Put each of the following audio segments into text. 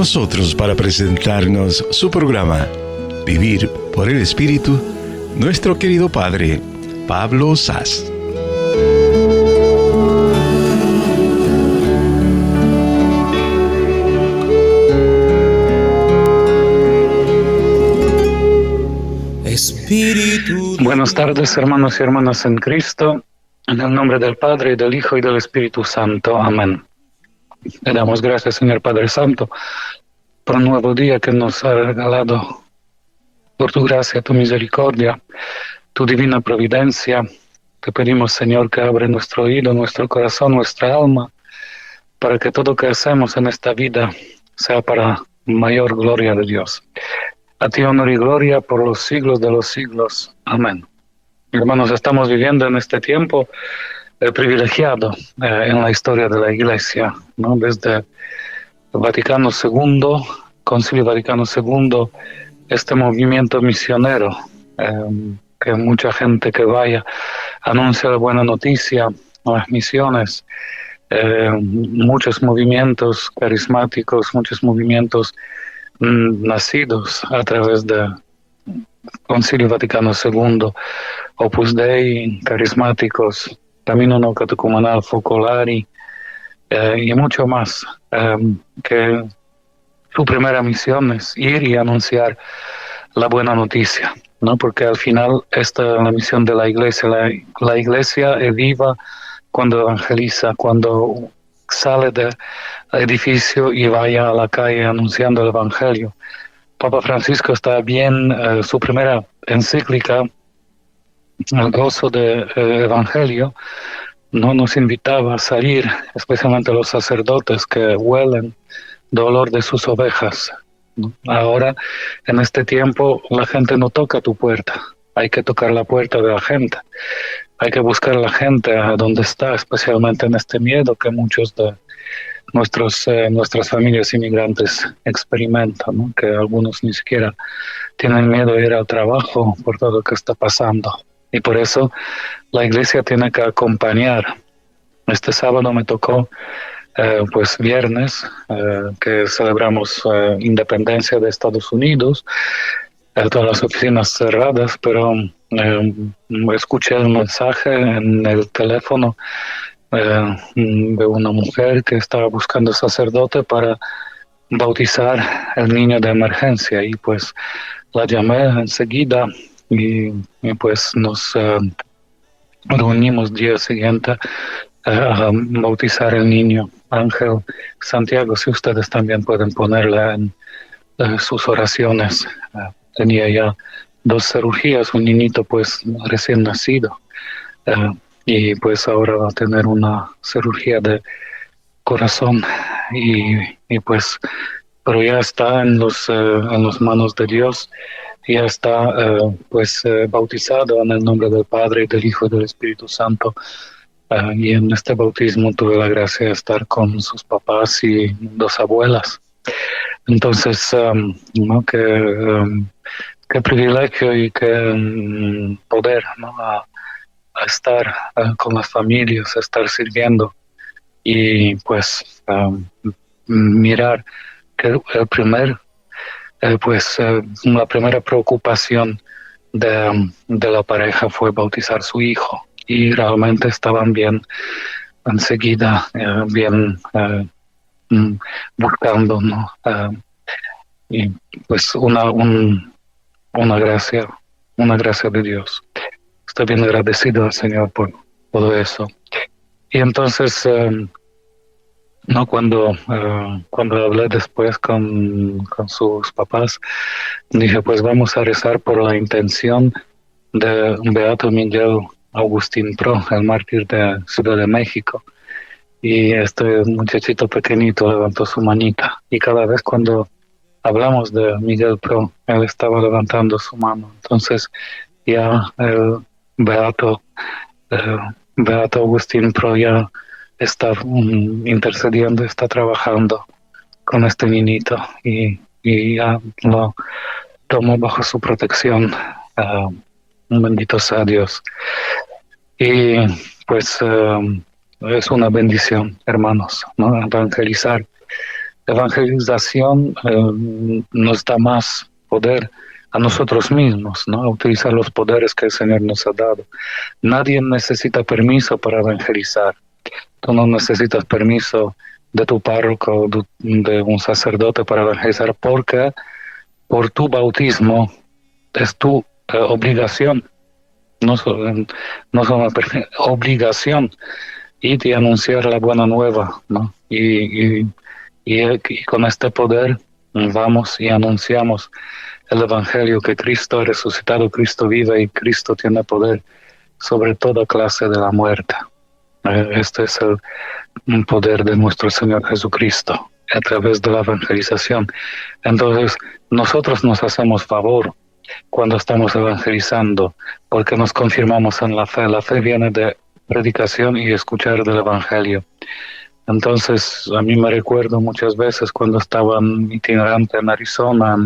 nosotros para presentarnos su programa, Vivir por el Espíritu, nuestro querido Padre, Pablo Sass. Buenas tardes, hermanos y hermanas en Cristo, en el nombre del Padre, y del Hijo, y del Espíritu Santo. Amén. Le damos gracias, Señor Padre Santo, por un nuevo día que nos ha regalado, por tu gracia, tu misericordia, tu divina providencia. Te pedimos, Señor, que abre nuestro oído, nuestro corazón, nuestra alma, para que todo lo que hacemos en esta vida sea para mayor gloria de Dios. A ti honor y gloria por los siglos de los siglos. Amén. Hermanos, estamos viviendo en este tiempo privilegiado en la historia de la Iglesia, ¿no? Desde el Vaticano II, Concilio Vaticano II, este movimiento misionero, que mucha gente que vaya anuncia la buena noticia, las misiones, muchos movimientos carismáticos, muchos movimientos nacidos a través del Concilio Vaticano II, Opus Dei, carismáticos, Camino No Catecumenal, Focolari, y mucho más, que su primera misión es ir y anunciar la buena noticia, ¿no? Porque al final esta es la misión de la Iglesia. La Iglesia es viva cuando evangeliza, cuando sale del edificio y vaya a la calle anunciando el Evangelio. Papa Francisco está bien, su primera encíclica, El gozo del Evangelio, no nos invitaba a salir, especialmente los sacerdotes que huelen dolor de sus ovejas. Ahora, en este tiempo, la gente no toca tu puerta, hay que tocar la puerta de la gente, hay que buscar a la gente a donde está, especialmente en este miedo que muchos de nuestras familias inmigrantes experimentan, ¿no? Que algunos ni siquiera tienen miedo de ir al trabajo por todo lo que está pasando. Y por eso la Iglesia tiene que acompañar. Este sábado me tocó, pues viernes, que celebramos independencia de Estados Unidos, todas las oficinas cerradas, pero escuché el mensaje en el teléfono de una mujer que estaba buscando sacerdote para bautizar el niño de emergencia, y pues la llamé enseguida y pues nos reunimos día siguiente a bautizar el niño Ángel Santiago. Si ustedes también pueden ponerla en sus oraciones. Tenía ya 2 cirugías, un niñito pues recién nacido, y pues ahora va a tener una cirugía de corazón, y pues pero ya está en las manos de Dios, ya está bautizado en el nombre del Padre, y del Hijo y del Espíritu Santo, y en este bautismo tuve la gracia de estar con sus papás y 2 abuelas. Entonces, ¿no? Qué privilegio y qué poder, ¿no? A estar con las familias, a estar sirviendo, y pues mirar que la primera preocupación de la pareja fue bautizar su hijo, y realmente estaban bien enseguida, buscando, ¿no? Y pues una gracia de Dios. Estoy bien agradecido al Señor por todo eso. Y entonces, no, cuando hablé después con sus papás, dije, pues vamos a rezar por la intención de Beato Miguel Agustín Pro, el mártir de Ciudad de México. Y este muchachito pequeñito levantó su manita, y cada vez cuando hablamos de Miguel Pro, él estaba levantando su mano. Entonces ya el Beato Agustín Pro ya está intercediendo, está trabajando con este niñito, y ya lo tomó bajo su protección. Bendito sea Dios. Y pues es una bendición, hermanos, ¿no? Evangelizar evangelización nos da más poder a nosotros mismos, ¿no? A utilizar los poderes que el Señor nos ha dado. Nadie necesita permiso para evangelizar. Tú no necesitas permiso de tu párroco, de un sacerdote para evangelizar, porque por tu bautismo es tu obligación, no solo obligación, y de anunciar la buena nueva, ¿no? Y con este poder vamos y anunciamos el Evangelio, que Cristo ha resucitado, Cristo vive y Cristo tiene poder sobre toda clase de la muerte. Este es el poder de nuestro Señor Jesucristo a través de la evangelización. Entonces, nosotros nos hacemos favor cuando estamos evangelizando, porque nos confirmamos en la fe. La fe viene de predicación y escuchar del Evangelio. Entonces, a mí me recuerdo muchas veces cuando estaba itinerante en Arizona,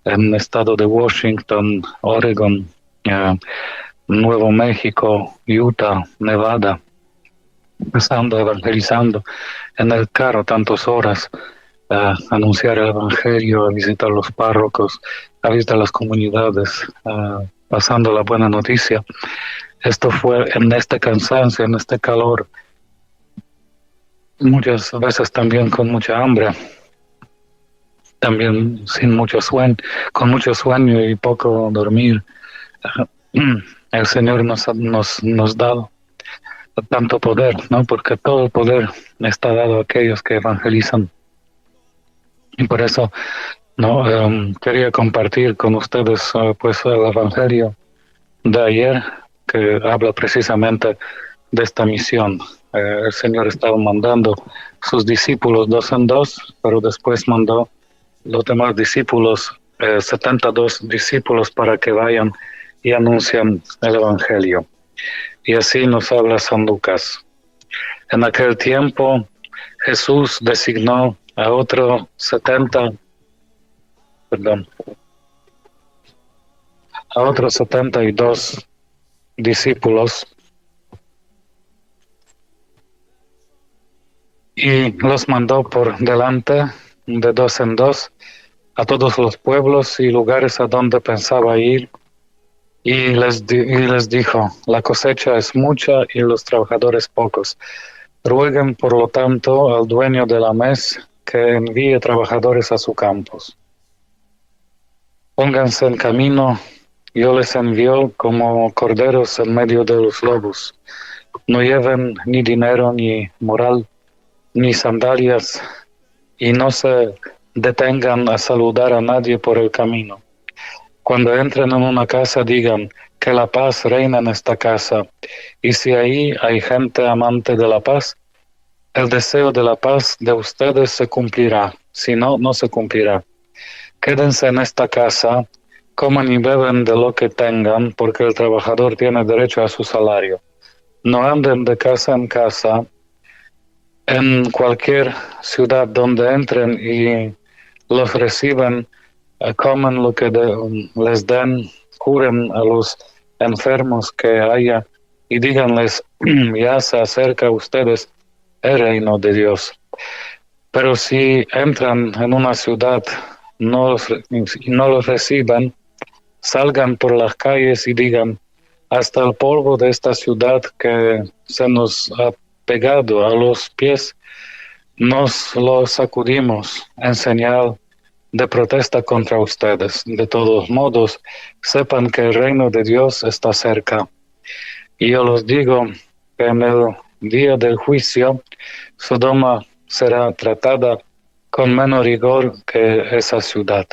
en el estado de Washington, Oregon, Nuevo México, Utah, Nevada, empezando, evangelizando en el carro tantas horas, anunciar el Evangelio, a visitar los párrocos, a visitar las comunidades, pasando la buena noticia. Esto fue en este cansancio, en este calor, muchas veces también con mucha hambre, también sin mucho sueño, con mucho sueño y poco dormir. El Señor nos ha dado tanto poder, ¿no? Porque todo el poder está dado a aquellos que evangelizan. Y por eso, ¿no? Quería compartir con ustedes pues el Evangelio de ayer, que habla precisamente de esta misión. El Señor estaba mandando sus discípulos 2 en 2, pero después mandó los demás discípulos, 72 discípulos, para que vayan y anuncian el Evangelio. Y así nos habla San Lucas. En aquel tiempo Jesús designó a otros 72 discípulos y los mandó por delante de 2 en 2 a todos los pueblos y lugares a donde pensaba ir, y les dijo: la cosecha es mucha y los trabajadores pocos. Rueguen, por lo tanto, al dueño de la mies que envíe trabajadores a sus campos. Pónganse en camino, yo les envío como corderos en medio de los lobos. No lleven ni dinero, ni moral, ni sandalias, y no se detengan a saludar a nadie por el camino. Cuando entren en una casa, digan que la paz reina en esta casa, y si ahí hay gente amante de la paz, el deseo de la paz de ustedes se cumplirá, si no, no se cumplirá. Quédense en esta casa, coman y beben de lo que tengan, porque el trabajador tiene derecho a su salario. No anden de casa en casa. En cualquier ciudad donde entren y los reciban, coman lo que les den, curen a los enfermos que haya y díganles: ya se acerca a ustedes el reino de Dios. Pero si entran en una ciudad y no los reciban, salgan por las calles y digan: hasta el polvo de esta ciudad que se nos ha pegado a los pies, nos lo sacudimos en señal de protesta contra ustedes. De todos modos, sepan que el reino de Dios está cerca. Y yo les digo que en el día del juicio, Sodoma será tratada con menos rigor que esa ciudad.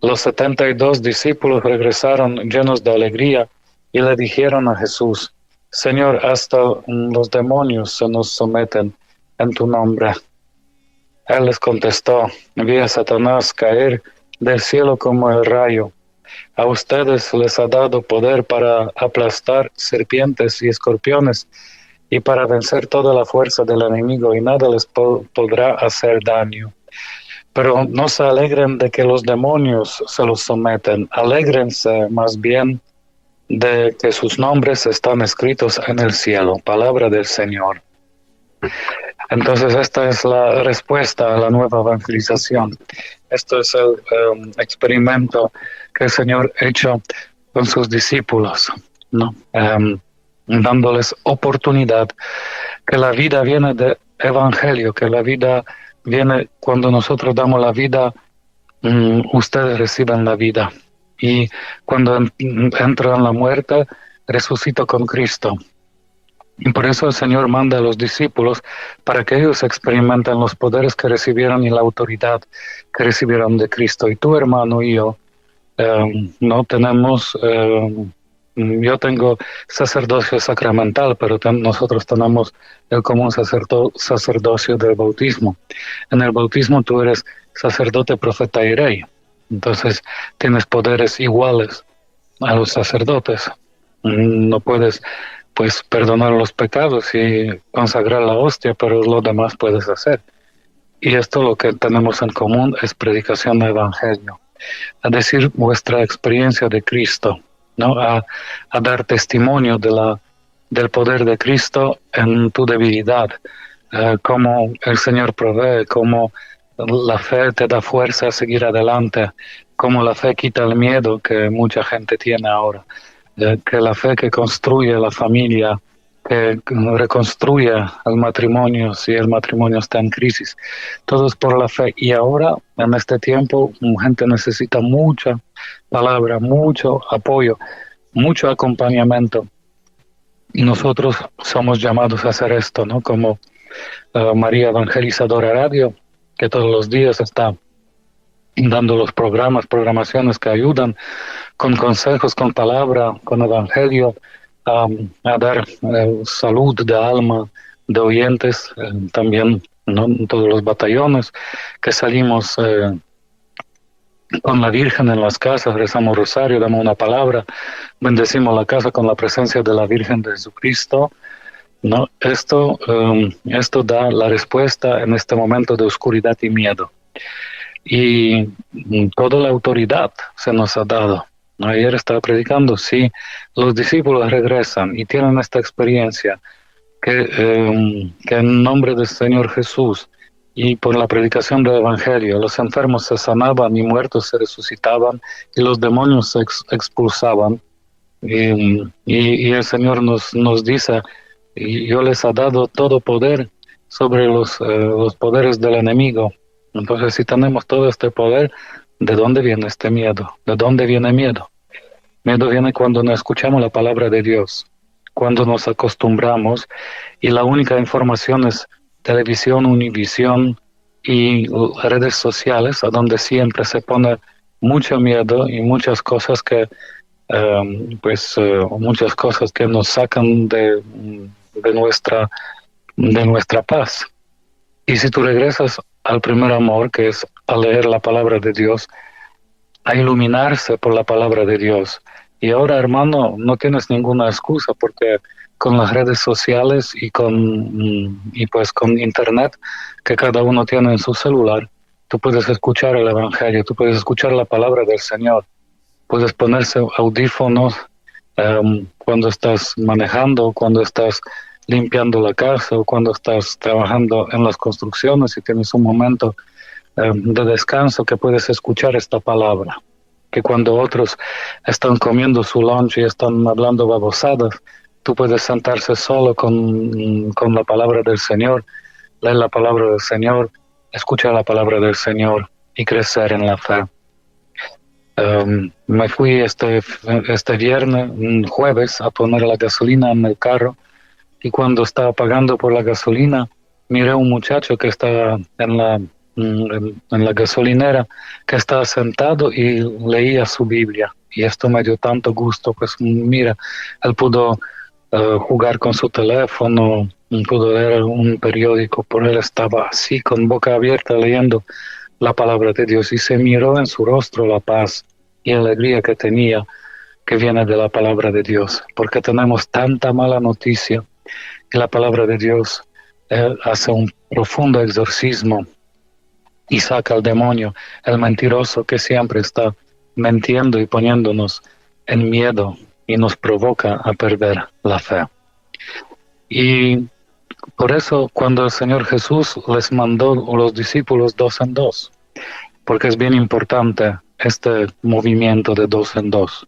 Los 72 discípulos regresaron llenos de alegría y le dijeron a Jesús: Señor, hasta los demonios se nos someten en tu nombre. Él les contestó: vi a Satanás caer del cielo como el rayo. A ustedes les ha dado poder para aplastar serpientes y escorpiones y para vencer toda la fuerza del enemigo, y nada les podrá hacer daño. Pero no se alegren de que los demonios se los someten, alégrense más bien de que sus nombres están escritos en el cielo. Palabra del Señor. Entonces esta es la respuesta a la nueva evangelización. Esto es el experimento que el Señor ha hecho con sus discípulos, ¿no? Dándoles oportunidad, que la vida viene de evangelio, que la vida viene cuando nosotros damos la vida, ustedes reciben la vida. Y cuando entran en la muerte, resucito con Cristo. Y por eso el Señor manda a los discípulos para que ellos experimenten los poderes que recibieron y la autoridad que recibieron de Cristo. Y tú, hermano, y yo, no tenemos, yo tengo sacerdocio sacramental, pero nosotros tenemos el común sacerdocio del bautismo. En el bautismo tú eres sacerdote, profeta y rey. Entonces tienes poderes iguales a los sacerdotes. No puedes, pues, perdonar los pecados y consagrar la hostia, pero lo demás puedes hacer. Y esto lo que tenemos en común es predicación del Evangelio, a decir vuestra experiencia de Cristo, ¿no? A dar testimonio del poder de Cristo en tu debilidad, cómo el Señor provee, cómo la fe te da fuerza a seguir adelante, cómo la fe quita el miedo que mucha gente tiene ahora, que la fe que construye la familia, que reconstruye el matrimonio si el matrimonio está en crisis. Todo es por la fe. Y ahora, en este tiempo, la gente necesita mucha palabra, mucho apoyo, mucho acompañamiento. Y nosotros somos llamados a hacer esto, ¿no? Como María Evangelizadora Radio, que todos los días está dando los programaciones que ayudan con consejos, con palabra, con evangelio, a dar salud de alma de oyentes, también, ¿no? En todos los batallones que salimos con la Virgen en las casas, rezamos rosario, damos una palabra, bendecimos la casa con la presencia de la Virgen de Jesucristo, ¿no? Esto da la respuesta en este momento de oscuridad y miedo. Y toda la autoridad se nos ha dado. Ayer estaba predicando, si los discípulos regresan y tienen esta experiencia, que en nombre del Señor Jesús y por la predicación del Evangelio, los enfermos se sanaban y muertos se resucitaban y los demonios se expulsaban. Y el Señor nos dice, y yo les he dado todo poder sobre los poderes del enemigo. Entonces, si tenemos todo este poder, ¿de dónde viene este miedo? ¿De dónde viene miedo? Miedo viene cuando no escuchamos la palabra de Dios, cuando nos acostumbramos y la única información es televisión, Univisión y redes sociales, a donde siempre se pone mucho miedo y muchas cosas que, muchas cosas que nos sacan de nuestra paz. Y si tú regresas al primer amor, que es a leer la palabra de Dios, a iluminarse por la palabra de Dios. Y ahora, hermano, no tienes ninguna excusa, porque con las redes sociales y con internet que cada uno tiene en su celular, tú puedes escuchar el Evangelio, tú puedes escuchar la palabra del Señor, puedes ponerse audífonos cuando estás manejando, cuando estás limpiando la casa o cuando estás trabajando en las construcciones y tienes un momento de descanso, que puedes escuchar esta palabra, que cuando otros están comiendo su lunch y están hablando babosadas, tú puedes sentarse solo con la palabra del Señor, leer la palabra del Señor, escuchar la palabra del Señor y crecer en la fe. Me fui este jueves, a poner la gasolina en el carro, y cuando estaba pagando por la gasolina, miré a un muchacho que estaba en la gasolinera, que estaba sentado y leía su Biblia. Y esto me dio tanto gusto, pues mira, él pudo jugar con su teléfono, pudo leer un periódico, pero él estaba así, con boca abierta, leyendo la palabra de Dios, y se miró en su rostro la paz y alegría que tenía, que viene de la palabra de Dios, porque tenemos tanta mala noticia. Y la palabra de Dios hace un profundo exorcismo y saca al demonio, el mentiroso que siempre está mintiendo y poniéndonos en miedo y nos provoca a perder la fe. Y Por eso cuando el Señor Jesús les mandó a los discípulos dos en dos, porque es bien importante este movimiento de dos en dos,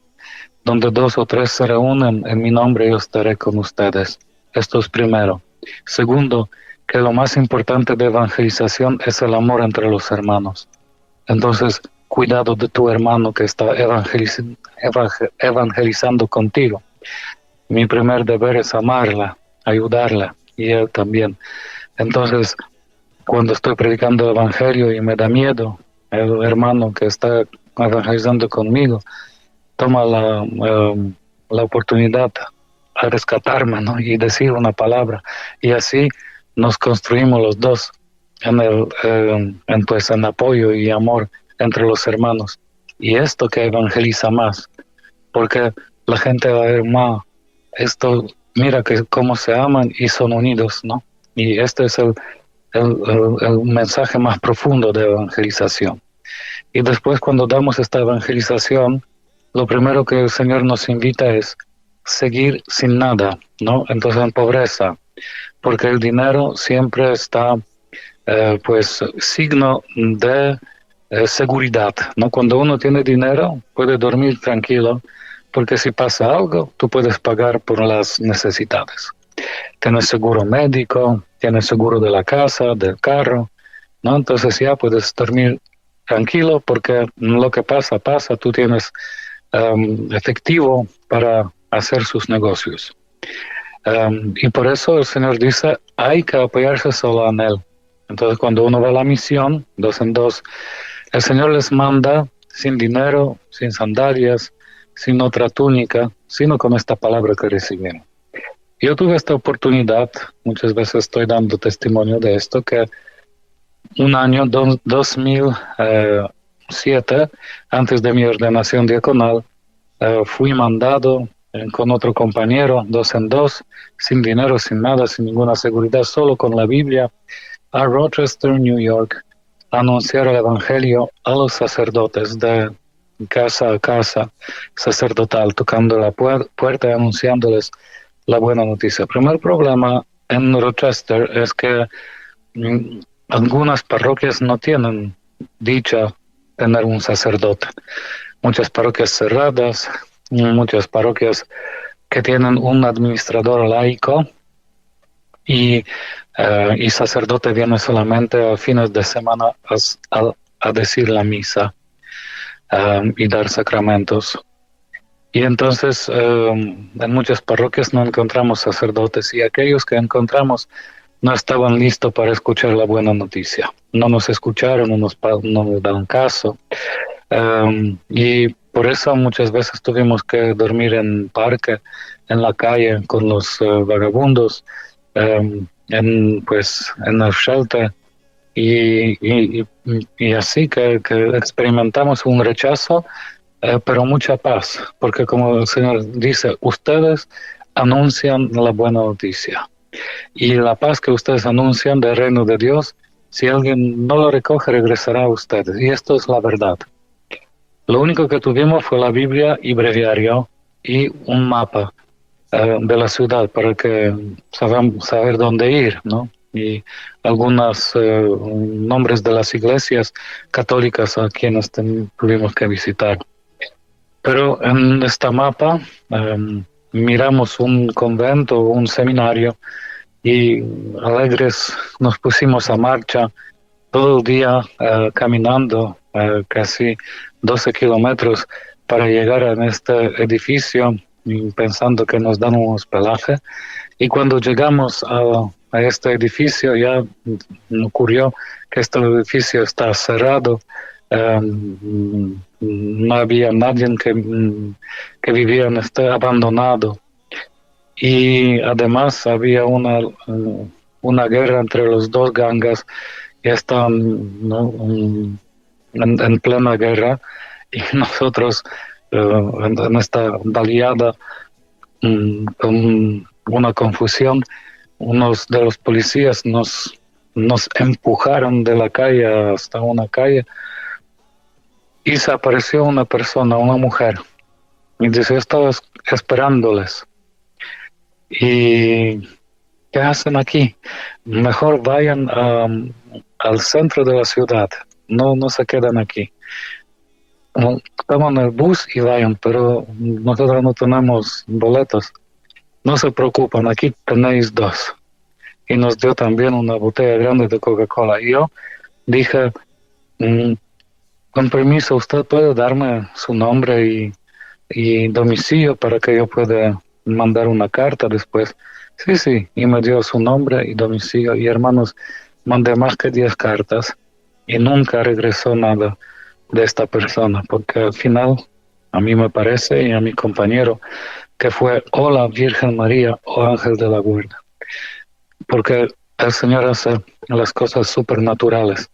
donde dos o tres se reúnen en mi nombre, yo estaré con ustedes. Esto es primero. Segundo, que lo más importante de evangelización es el amor entre los hermanos. Entonces, cuidado de tu hermano que está evangelizando contigo. Mi primer deber es amarla, ayudarla, y él también. Entonces, cuando estoy predicando el evangelio y me da miedo, el hermano que está evangelizando conmigo toma la oportunidad a rescatarme, ¿no? Y decir una palabra. Y así nos construimos los dos en apoyo y amor entre los hermanos. Y esto que evangeliza más, porque la gente va a ver más, esto, mira que cómo se aman y son unidos, ¿no? Y este es el mensaje más profundo de evangelización. Y después cuando damos esta evangelización, lo primero que el Señor nos invita es seguir sin nada, ¿no? Entonces en pobreza, porque el dinero siempre está, pues, signo de seguridad, ¿no? Cuando uno tiene dinero, puede dormir tranquilo, porque si pasa algo, tú puedes pagar por las necesidades. Tienes seguro médico, tienes seguro de la casa, del carro, ¿no? Entonces ya puedes dormir tranquilo porque lo que pasa, pasa, tú tienes efectivo para hacer sus negocios. Y por eso el Señor dice, hay que apoyarse solo en Él. Entonces cuando uno va a la misión, dos en dos, el Señor les manda sin dinero, sin sandalias, sin otra túnica, sino con esta palabra que recibieron. Yo tuve esta oportunidad, muchas veces estoy dando testimonio de esto, que un año 2007, antes de mi ordenación diaconal, fui mandado con otro compañero, dos en dos, sin dinero, sin nada, sin ninguna seguridad, solo con la Biblia, a Rochester, New York, a anunciar el Evangelio a los sacerdotes de casa a casa sacerdotal, tocando la puerta y anunciándoles la buena noticia. El primer problema en Rochester es que algunas parroquias no tienen dicha tener un sacerdote. Muchas parroquias cerradas, muchas parroquias que tienen un administrador laico y sacerdote viene solamente a fines de semana a decir la misa y dar sacramentos. Y entonces en muchas parroquias no encontramos sacerdotes y aquellos que encontramos no estaban listos para escuchar la buena noticia. No nos escucharon, no nos dan caso. Y por eso muchas veces tuvimos que dormir en parque, en la calle, con los vagabundos, en el shelter. Y así que experimentamos un rechazo, pero mucha paz, porque como el Señor dice, ustedes anuncian la buena noticia. Y la paz que ustedes anuncian del reino de Dios, si alguien no lo recoge, regresará a ustedes. Y esto es la verdad. Lo único que tuvimos fue la Biblia y breviario y un mapa de la ciudad para que saber dónde ir, ¿no? Y algunos nombres de las iglesias católicas a quienes tuvimos que visitar. Pero en este mapa miramos un convento, un seminario, y alegres nos pusimos a marcha todo el día caminando casi 12 kilómetros para llegar a este edificio, pensando que nos dan un hospedaje. Y cuando llegamos a este edificio ya ocurrió que este edificio está cerrado. No había nadie que vivía en este abandonado. Y además había una guerra entre los dos gangas que están, ¿no? en plena guerra, y nosotros en esta baleada con una confusión, unos de los policías nos empujaron de la calle hasta una calle y se apareció una persona, una mujer, y dice, yo estaba esperándoles. Y ¿qué hacen aquí? Mejor vayan al centro de la ciudad, no se quedan aquí. Toman el bus y vayan, pero nosotros no tenemos boletos. No se preocupen, aquí tenéis 2. Y nos dio también una botella grande de Coca-Cola. Y yo dije, con permiso, ¿usted puede darme su nombre y domicilio para que yo pueda mandar una carta después? Sí, y me dio su nombre y domicilio. Y hermanos, mandé más que 10 cartas y nunca regresó nada de esta persona, porque al final, a mí me parece, y a mi compañero, que fue o la Virgen María o Ángel de la Guarda, porque el Señor hace las cosas supernaturales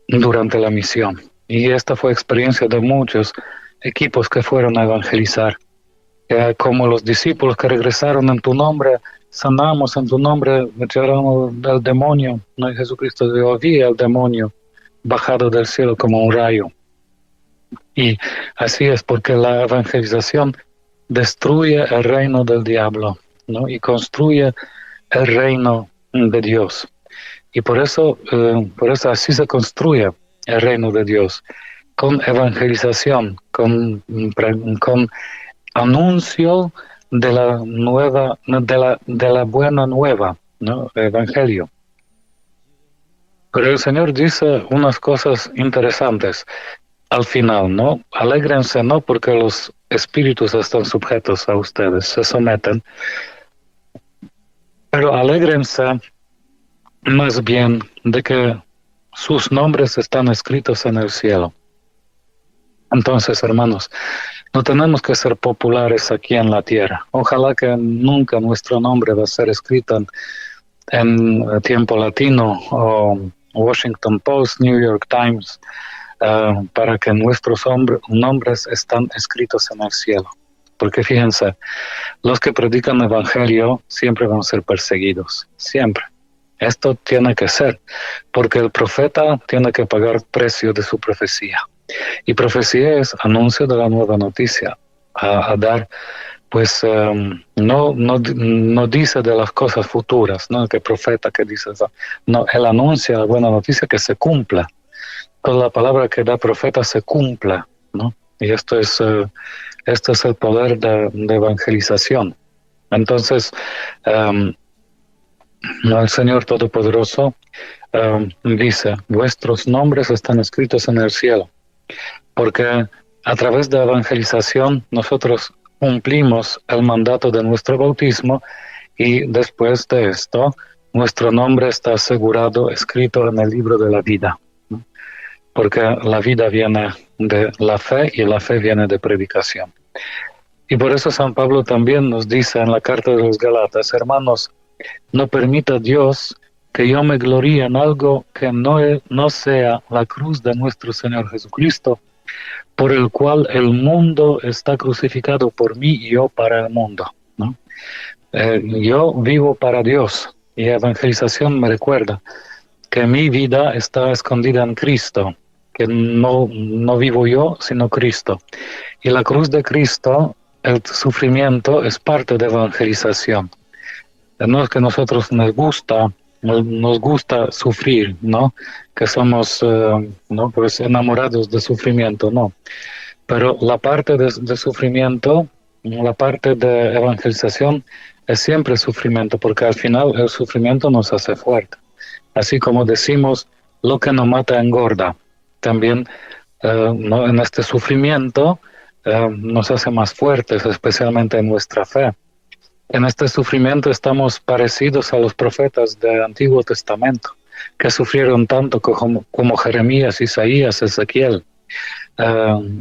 durante la misión. Y esta fue experiencia de muchos equipos que fueron a evangelizar, como los discípulos que regresaron en tu nombre, sanamos en tu nombre, echaron al demonio, ¿no? Y Jesucristo dijo, vi al demonio bajado del cielo como un rayo. Y así es, porque la evangelización destruye el reino del diablo, ¿no? Y construye el reino de Dios. Y por eso así se construye el reino de Dios, con evangelización, con anuncio de la nueva, de la buena nueva, ¿no? Evangelio. Pero el Señor dice unas cosas interesantes al final, ¿no? Alégrense, no porque los espíritus están sujetos a ustedes, se someten, pero alégrense más bien de que sus nombres están escritos en el cielo. Entonces, hermanos, no tenemos que ser populares aquí en la tierra. Ojalá que nunca nuestro nombre va a ser escrito en Tiempo Latino o Washington Post, New York Times, para que nuestros nombres están escritos en el cielo. Porque fíjense, los que predican el Evangelio siempre van a ser perseguidos, siempre. Esto tiene que ser, porque el profeta tiene que pagar precio de su profecía. Y profecía es anuncio de la nueva noticia, a dar, pues no dice de las cosas futuras, no que profeta que dice eso, no, él anuncia la buena noticia que se cumpla. Toda la palabra que da profeta se cumpla, ¿no? Y esto es el poder de evangelización. Entonces, el Señor Todopoderoso dice, vuestros nombres están escritos en el cielo, porque a través de evangelización nosotros cumplimos el mandato de nuestro bautismo y después de esto nuestro nombre está asegurado, escrito en el libro de la vida, ¿no? Porque la vida viene de la fe y la fe viene de predicación. Y por eso San Pablo también nos dice en la carta de los Galatas, hermanos, no permita Dios que yo me gloríe en algo que no sea la cruz de nuestro Señor Jesucristo, por el cual el mundo está crucificado por mí y yo para el mundo, ¿no? Yo vivo para Dios y evangelización me recuerda que mi vida está escondida en Cristo, que no vivo yo, sino Cristo. Y la cruz de Cristo, el sufrimiento, es parte de evangelización. No es que nosotros nos gusta sufrir, ¿no? Que somos ¿no? Pues enamorados de sufrimiento, no. Pero la parte de sufrimiento, la parte de evangelización es siempre sufrimiento, porque al final el sufrimiento nos hace fuerte. Así como decimos, lo que no mata engorda. También ¿no? En este sufrimiento nos hace más fuertes, especialmente en nuestra fe. En este sufrimiento estamos parecidos a los profetas del Antiguo Testamento, que sufrieron tanto como Jeremías, Isaías, Ezequiel,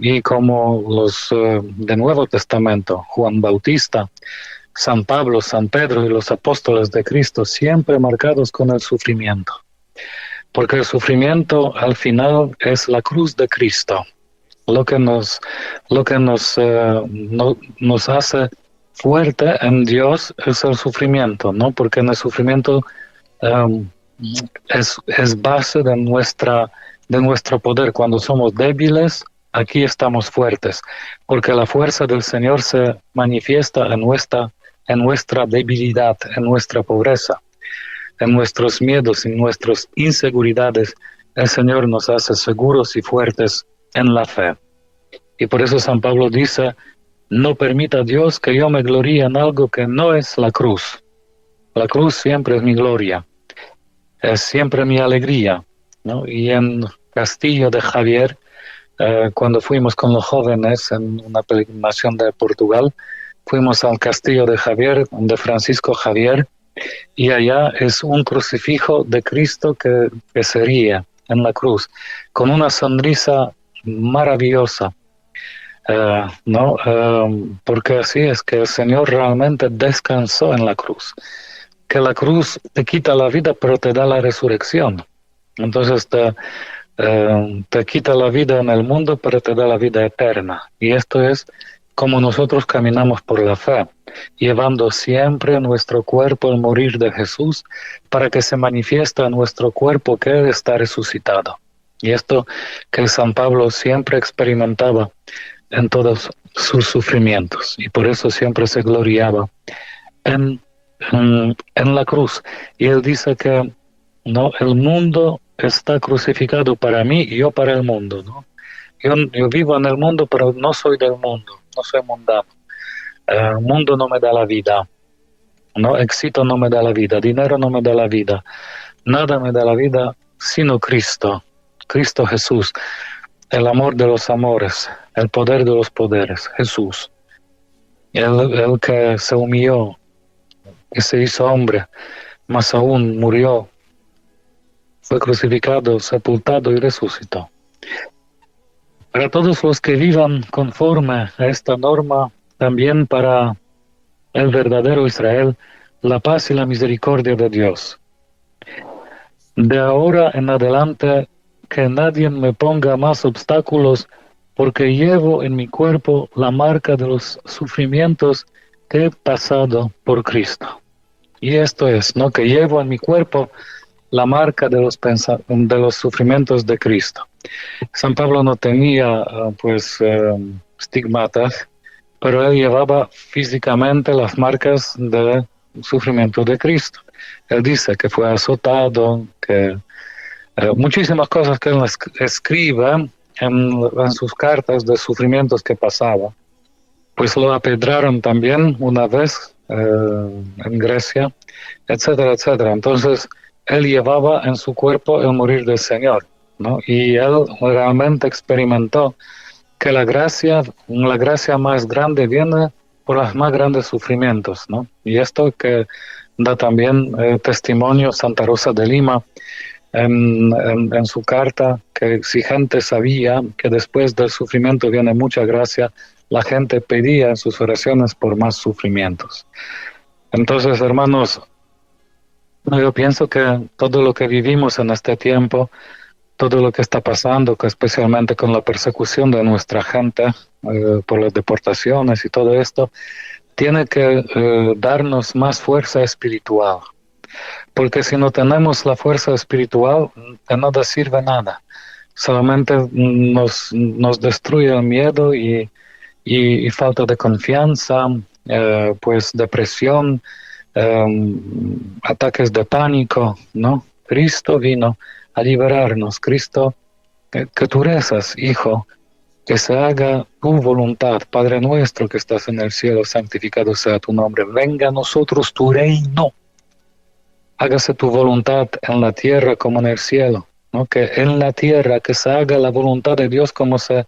y como los del Nuevo Testamento, Juan Bautista, San Pablo, San Pedro y los apóstoles de Cristo, siempre marcados con el sufrimiento. Porque el sufrimiento al final es la cruz de Cristo, lo que nos hace fuerte en Dios es el sufrimiento, ¿no? Porque en el sufrimiento es base de nuestro poder. Cuando somos débiles, aquí estamos fuertes, porque la fuerza del Señor se manifiesta en nuestra debilidad, en nuestra pobreza. en nuestros miedos, en nuestras inseguridades, el Señor nos hace seguros y fuertes en la fe. Y por eso San Pablo dice, no permita Dios que yo me gloríe en algo que no es la cruz. La cruz siempre es mi gloria, es siempre mi alegría, ¿no? Y en Castillo de Javier, cuando fuimos con los jóvenes en una peregrinación de Portugal, fuimos al Castillo de Javier, de Francisco Javier, y allá es un crucifijo de Cristo que se ríe en la cruz, con una sonrisa maravillosa. ¿No? Porque así es que el Señor realmente descansó en la cruz, que la cruz te quita la vida pero te da la resurrección. Entonces te quita la vida en el mundo pero te da la vida eterna, y esto es como nosotros caminamos por la fe, llevando siempre en nuestro cuerpo el morir de Jesús para que se manifieste en nuestro cuerpo que Él está resucitado. Y esto que San Pablo siempre experimentaba en todos sus sufrimientos, y por eso siempre se gloriaba en la cruz. Y él dice que no, el mundo está crucificado para mí y yo para el mundo, ¿no? Yo vivo en el mundo, pero no soy del mundo, no soy mundano. El mundo no me da la vida, ¿no? Éxito no me da la vida, dinero no me da la vida, nada me da la vida sino Cristo, Cristo Jesús, el amor de los amores, el poder de los poderes, Jesús, el que se humilló, que se hizo hombre, más aún murió, fue crucificado, sepultado y resucitó. Para todos los que vivan conforme a esta norma, también para el verdadero Israel, la paz y la misericordia de Dios. De ahora en adelante, que nadie me ponga más obstáculos, porque llevo en mi cuerpo la marca de los sufrimientos que he pasado por Cristo. Y esto es, ¿no? Que llevo en mi cuerpo la marca de los sufrimientos de Cristo. San Pablo no tenía estigmatas, pero él llevaba físicamente las marcas del sufrimiento de Cristo. Él dice que fue azotado, que muchísimas cosas que él escribe en sus cartas de sufrimientos que pasaba. Pues lo apedraron también una vez en Grecia, etcétera, etcétera. Entonces, él llevaba en su cuerpo el morir del Señor, ¿no? Y él realmente experimentó que la gracia más grande viene por los más grandes sufrimientos, ¿no? Y esto que da también testimonio Santa Rosa de Lima en su carta, que si gente sabía que después del sufrimiento viene mucha gracia, la gente pedía en sus oraciones por más sufrimientos. Entonces, hermanos, yo pienso que todo lo que vivimos en este tiempo, todo lo que está pasando, que especialmente con la persecución de nuestra gente por las deportaciones y todo esto, tiene que darnos más fuerza espiritual. Porque si no tenemos la fuerza espiritual, de nada sirve nada. Solamente nos destruye el miedo y falta de confianza, pues depresión, ataques de pánico, ¿no? Cristo vino a liberarnos. Cristo, que tú rezas, Hijo, que se haga tu voluntad, Padre nuestro que estás en el cielo, santificado sea tu nombre, venga a nosotros tu reino, hágase tu voluntad en la tierra como en el cielo, ¿no? Que en la tierra que se haga la voluntad de Dios como se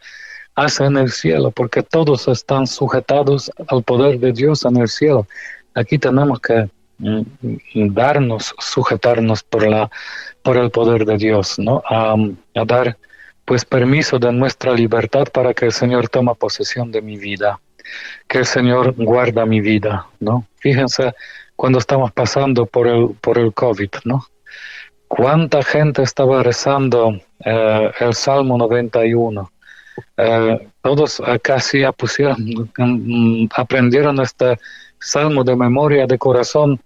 hace en el cielo, porque todos están sujetados al poder de Dios en el cielo. Aquí tenemos que sujetarnos por el poder de Dios, ¿no? A dar pues permiso de nuestra libertad para que el Señor tome posesión de mi vida, que el Señor guarda mi vida, ¿no? Fíjense cuando estamos pasando por el COVID, ¿no? Cuánta gente estaba rezando el Salmo 91. Todos casi aprendieron este salmo de memoria, de corazón,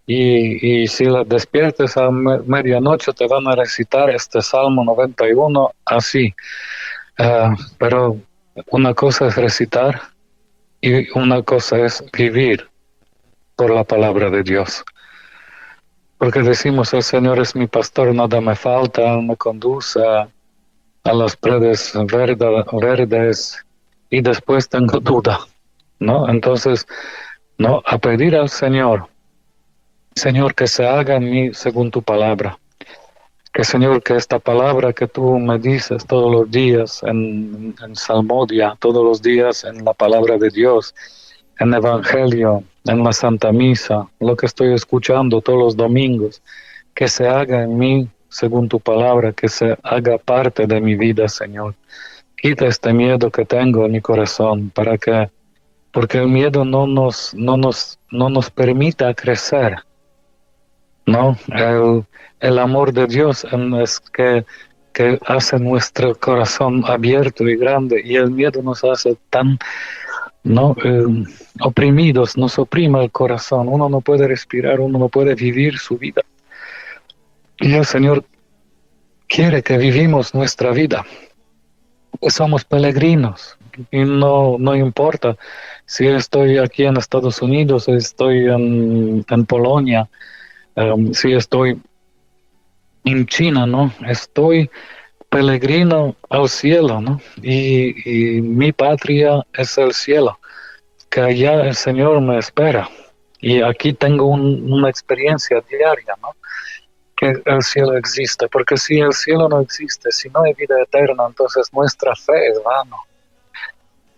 y si la despiertes a medianoche te van a recitar este Salmo 91 así. Pero una cosa es recitar y una cosa es vivir por la palabra de Dios. porque decimos, el Señor es mi pastor, nada me falta, Él me conduce a las praderas verdes, y después tengo duda, ¿no? Entonces, ¿no? A pedir al Señor, Señor, que se haga en mí según tu palabra. Que Señor, que esta palabra que tú me dices todos los días en Salmodia, todos los días en la palabra de Dios, en Evangelio, en la Santa Misa, lo que estoy escuchando todos los domingos, que se haga en mí según tu palabra, que se haga parte de mi vida, Señor. Quita este miedo que tengo en mi corazón, porque el miedo no nos permita crecer, ¿no? El amor de Dios es que hace nuestro corazón abierto y grande, y el miedo nos hace tan, ¿no? Oprimidos, nos oprime el corazón, uno no puede respirar, uno no puede vivir su vida. Y el Señor quiere que vivimos nuestra vida, que somos peregrinos, y no importa si estoy aquí en Estados Unidos, si estoy en Polonia, si estoy en China, ¿no? Estoy peregrino al cielo, ¿no? Y mi patria es el cielo, que allá el Señor me espera. Y aquí tengo una experiencia diaria, ¿no? Que el cielo existe, porque si el cielo no existe, si no hay vida eterna, entonces nuestra fe es vana.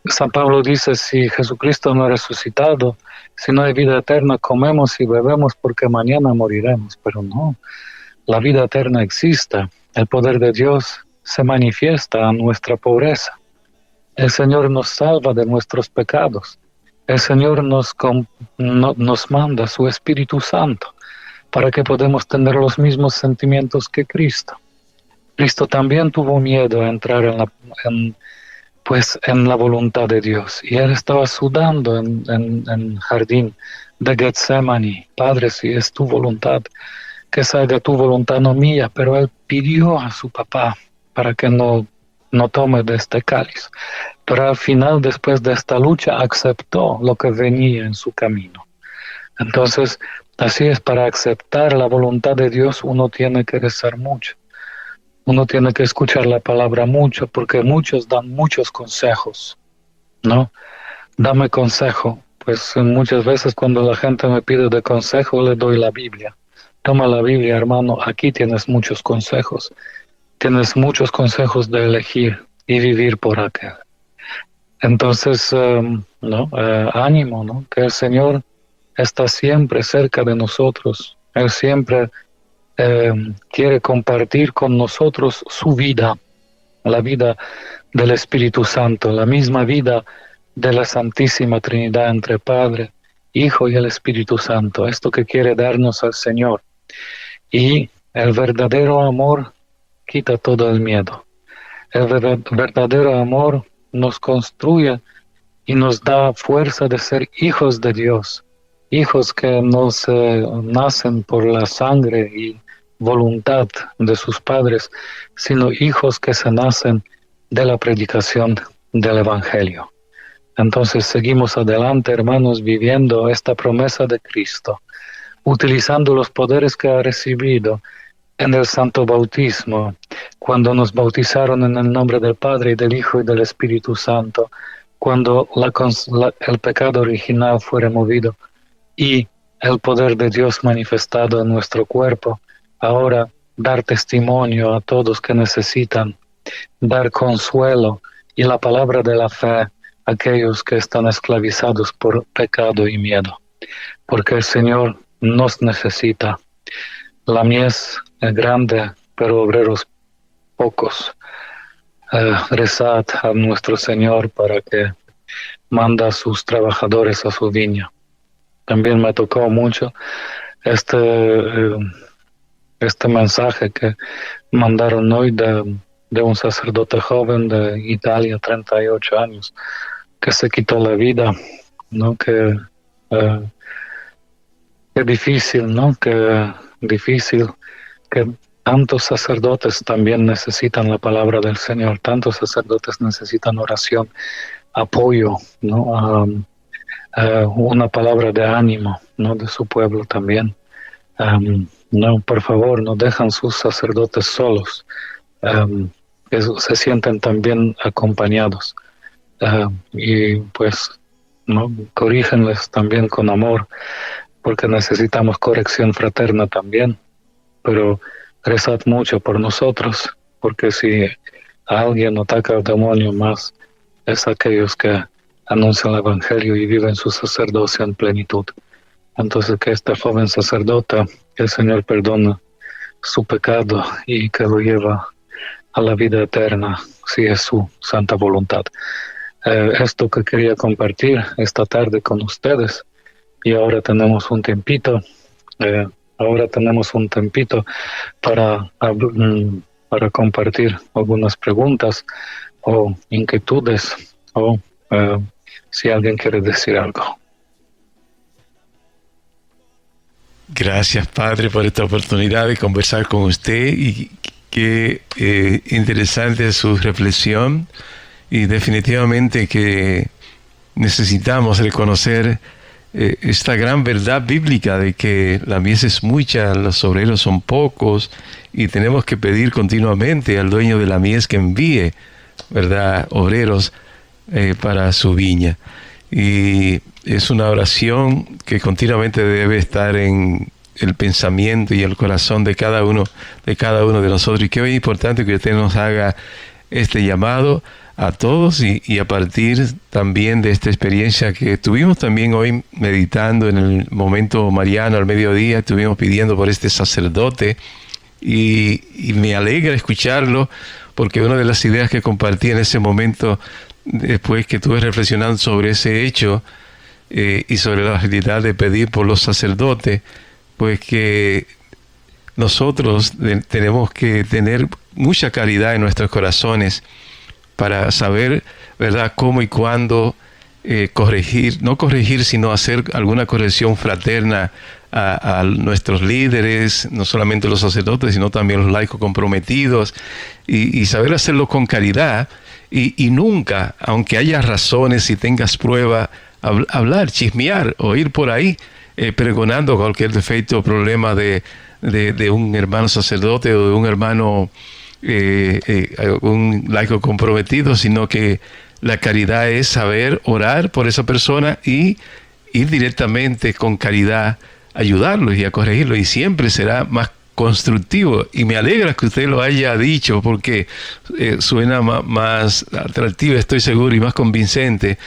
San Pablo dice, si Jesucristo no ha resucitado, si no hay vida eterna, comemos y bebemos porque mañana moriremos, pero no. La vida eterna existe, el poder de Dios se manifiesta en nuestra pobreza. El Señor nos salva de nuestros pecados. El Señor nos manda su Espíritu Santo para que podamos tener los mismos sentimientos que Cristo. Cristo también tuvo miedo a entrar en la voluntad de Dios, y Él estaba sudando en el jardín de Getsemaní. Padre, si es tu voluntad, que se haga tu voluntad, no mía, pero Él pidió a su papá para que no tome de este cáliz. Pero al final, después de esta lucha, aceptó lo que venía en su camino. Entonces, así es, para aceptar la voluntad de Dios uno tiene que rezar mucho. Uno tiene que escuchar la palabra mucho, porque muchos dan muchos consejos, ¿no? Dame consejo. Pues muchas veces cuando la gente me pide de consejo, le doy la Biblia. Toma la Biblia, hermano, aquí tienes muchos consejos. Tienes muchos consejos de elegir y vivir por aquel. Entonces, ánimo, ¿no? Que el Señor está siempre cerca de nosotros. Él siempre quiere compartir con nosotros su vida, la vida del Espíritu Santo, la misma vida de la Santísima Trinidad entre Padre, Hijo y el Espíritu Santo. Esto que quiere darnos al Señor. Y el verdadero amor quita todo el miedo. El verdadero amor nos construye y nos da fuerza de ser hijos de Dios, hijos que no se nacen por la sangre y voluntad de sus padres, sino hijos que se nacen de la predicación del Evangelio. Entonces seguimos adelante, hermanos, viviendo esta promesa de Cristo, utilizando los poderes que ha recibido en el Santo Bautismo, cuando nos bautizaron en el nombre del Padre, y del Hijo y del Espíritu Santo, cuando el pecado original fue removido y el poder de Dios manifestado en nuestro cuerpo. Ahora dar testimonio a todos que necesitan, dar consuelo y la palabra de la fe a aquellos que están esclavizados por pecado y miedo, porque el Señor nos necesita. La mies es grande, pero obreros pocos. Rezad a nuestro Señor para que manda a sus trabajadores a su viña. También me tocó mucho este mensaje que mandaron hoy de un sacerdote joven de Italia, 38 años, que se quitó la vida, ¿no? Que difícil, ¿no? Que difícil que tantos sacerdotes también necesitan la palabra del Señor, tantos sacerdotes necesitan oración, apoyo, ¿no? Una palabra de ánimo, ¿no? De su pueblo también. No, por favor, no dejan sus sacerdotes solos, que se sienten también acompañados. Y pues, ¿no? Corrígenles también con amor, porque necesitamos corrección fraterna también, pero rezad mucho por nosotros, porque si a alguien ataca el demonio más, es aquellos que anuncian el Evangelio y viven su sacerdocio en plenitud. Entonces que esta joven sacerdota, que el Señor perdona su pecado y que lo lleva a la vida eterna, si es su santa voluntad. Esto que quería compartir esta tarde con ustedes, y ahora tenemos un tiempito, para compartir algunas preguntas o inquietudes, o si alguien quiere decir algo. Gracias, Padre, por esta oportunidad de conversar con usted, y qué interesante su reflexión, y definitivamente que necesitamos reconocer esta gran verdad bíblica de que la mies es mucha, los obreros son pocos, y tenemos que pedir continuamente al dueño de la mies que envíe, ¿verdad?, obreros para su viña. Y es una oración que continuamente debe estar en el pensamiento y el corazón de cada uno de nosotros. Y qué muy importante que usted nos haga este llamado a todos, y a partir también de esta experiencia que tuvimos también hoy meditando en el momento mariano al mediodía, estuvimos pidiendo por este sacerdote, y me alegra escucharlo, porque una de las ideas que compartí en ese momento, después que estuve reflexionando sobre ese hecho y sobre la facilidad de pedir por los sacerdotes, pues que nosotros tenemos que tener mucha caridad en nuestros corazones para saber, ¿verdad?, cómo y cuándo corregir, no corregir, sino hacer alguna corrección fraterna a nuestros líderes, no solamente los sacerdotes, sino también los laicos comprometidos, y saber hacerlo con caridad, y nunca, aunque haya razones y tengas prueba, hablar, chismear o ir por ahí pregonando cualquier defecto o problema de un hermano sacerdote o de un hermano un laico comprometido, sino que la caridad es saber orar por esa persona y ir directamente con caridad a ayudarlo y a corregirlo, y siempre será más constructivo. Y me alegra que usted lo haya dicho, porque suena más atractivo, estoy seguro, y más convincente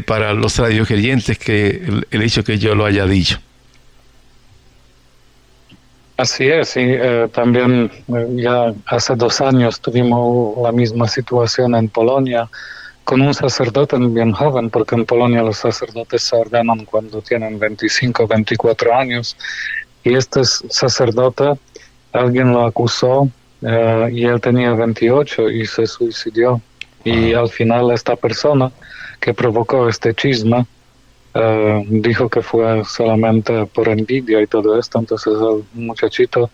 para los radioquerientes que el hecho que yo lo haya dicho. Así es, y también ya hace 2 años tuvimos la misma situación en Polonia con un sacerdote bien joven, porque en Polonia los sacerdotes se ordenan cuando tienen 25, 24 años, y este sacerdote, alguien lo acusó y él tenía 28 y se suicidó, y al final esta persona que provocó este chisme dijo que fue solamente por envidia y todo esto. Entonces el muchachito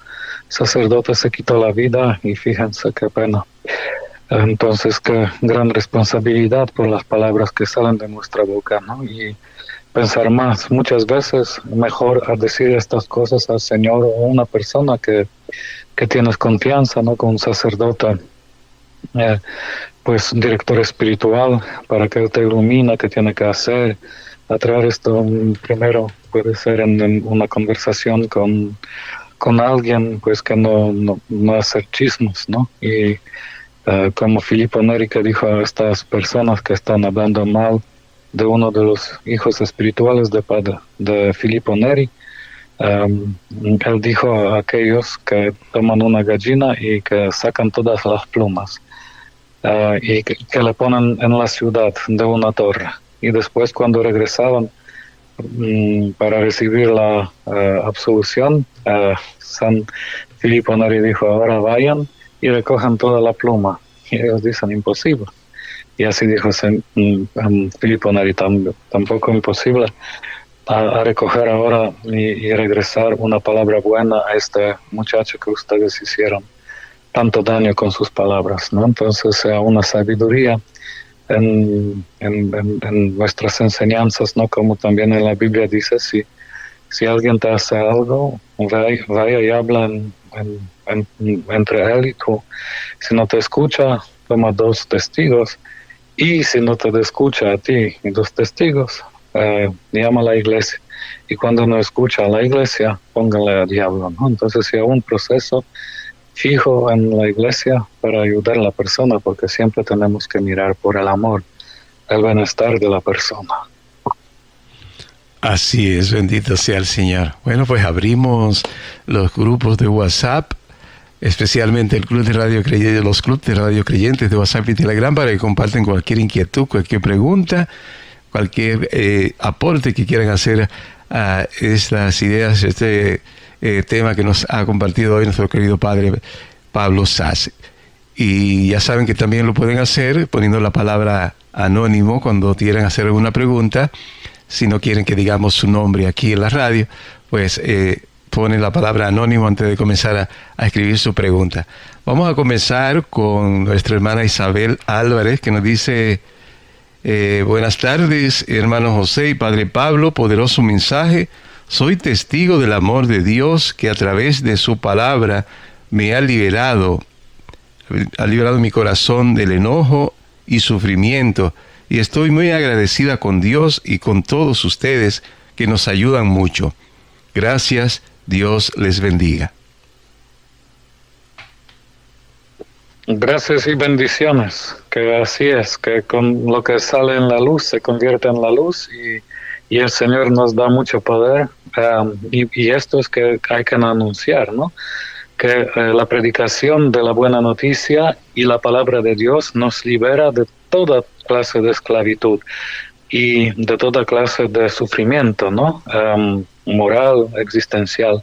sacerdote se quitó la vida, y fíjense qué pena. Entonces qué gran responsabilidad por las palabras que salen de nuestra boca, ¿no? Y pensar más, muchas veces mejor a decir estas cosas al Señor o a una persona que tienes confianza, ¿no? Con un sacerdote, pues director espiritual, para que él te ilumine qué tiene que hacer. A traer esto primero puede ser en una conversación con alguien, pues que no hacer chismes, ¿no? Y como Filippo Neri, que dijo a estas personas que están hablando mal de uno de los hijos espirituales de Filippo Neri, él dijo a aquellos que toman una gallina y que sacan todas las plumas y que le ponen en la ciudad de una torre. Y después, cuando regresaban para recibir la absolución, San Filippo Neri dijo: ahora vayan y recojan toda la pluma. Y ellos dicen: imposible. Y así dijo Filippo Neri: tampoco imposible a recoger ahora y regresar una palabra buena a este muchacho que ustedes hicieron tanto daño con sus palabras, ¿no? Entonces, sea una sabiduría en nuestras enseñanzas, ¿no? Como también en la Biblia dice, si Si alguien te hace algo, vaya y habla entre él y tú. Si no te escucha, toma 2 testigos. Y si no te escucha a ti y 2 testigos, llama a la iglesia. Y cuando no escucha a la iglesia, póngale al diablo, ¿no? Entonces, si hay un proceso fijo en la iglesia para ayudar a la persona, porque siempre tenemos que mirar por el amor, el bienestar de la persona. Así es, bendito sea el Señor. Bueno, pues abrimos los grupos de WhatsApp, especialmente el Club de Radio Creyentes, los clubes de Radio Creyentes de WhatsApp y Telegram, para que compartan cualquier inquietud, cualquier pregunta, cualquier aporte que quieran hacer a estas ideas, este tema que nos ha compartido hoy nuestro querido Padre Pablo Sass. Y ya saben que también lo pueden hacer poniendo la palabra anónimo cuando quieran hacer alguna pregunta. Si no quieren que digamos su nombre aquí en la radio, pues ponen la palabra anónimo antes de comenzar a escribir su pregunta. Vamos a comenzar con nuestra hermana Isabel Álvarez, que nos dice: buenas tardes, hermano José y Padre Pablo, poderoso mensaje. Soy testigo del amor de Dios que a través de su palabra me ha liberado mi corazón del enojo y sufrimiento, y estoy muy agradecida con Dios y con todos ustedes que nos ayudan mucho. Gracias, Dios les bendiga. Gracias y bendiciones, que así es, que con lo que sale en la luz se convierte en la luz, y el Señor nos da mucho poder, y esto es que hay que anunciar, ¿no? Que la predicación de la buena noticia y la palabra de Dios nos libera de toda clase de esclavitud y de toda clase de sufrimiento, ¿no? Moral, existencial,